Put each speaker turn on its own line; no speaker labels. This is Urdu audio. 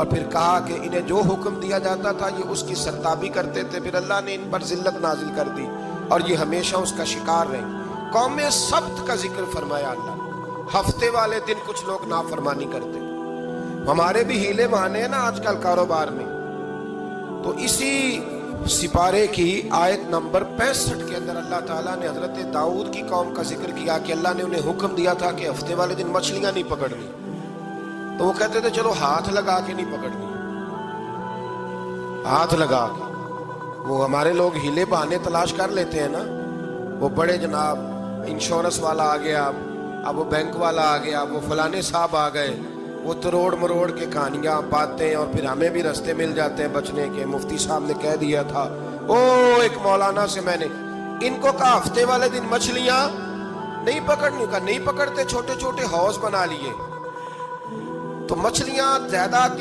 اور پھر کہا کہ انہیں جو حکم دیا جاتا تھا یہ اس کی سرتابی کرتے تھے، پھر اللہ نے ان پر ذلت نازل کر دی اور یہ ہمیشہ اس کا شکار رہے۔ قوم سبت کا ذکر فرمایا اللہ نے، ہفتے والے دن کچھ لوگ نافرمانی کرتے۔ ہمارے بھی ہیلے بہانے ہیں نا آج کل کاروبار میں، تو اسی سپارے کی آیت نمبر 65 کے اندر اللہ تعالیٰ نے حضرت داؤد کی قوم کا ذکر کیا کہ اللہ نے انہیں حکم دیا تھا کہ ہفتے والے دن مچھلیاں نہیں پکڑنی، تو وہ کہتے تھے چلو ہاتھ لگا کے نہیں پکڑنی، ہاتھ لگا کے۔ وہ ہمارے لوگ ہیلے بہانے تلاش کر لیتے ہیں نا، وہ بڑے جناب انشورنس والا آ گیا، اب وہ بینک والا آ گیا، وہ فلانے صاحب آ گئے، وہ تروڑ مروڑ کے کہانیاں باتیں، اور پھر ہمیں بھی رستے مل جاتے ہیں بچنے کے۔ مفتی صاحب نے کہہ دیا تھا، ایک مولانا سے میں نے ان کو کہا ہفتے والے دن مچھلیاں نہیں پکڑنی، کہا نہیں پکڑتے، چھوٹے چھوٹے حوض بنا لیے تو مچھلیاں زیادہ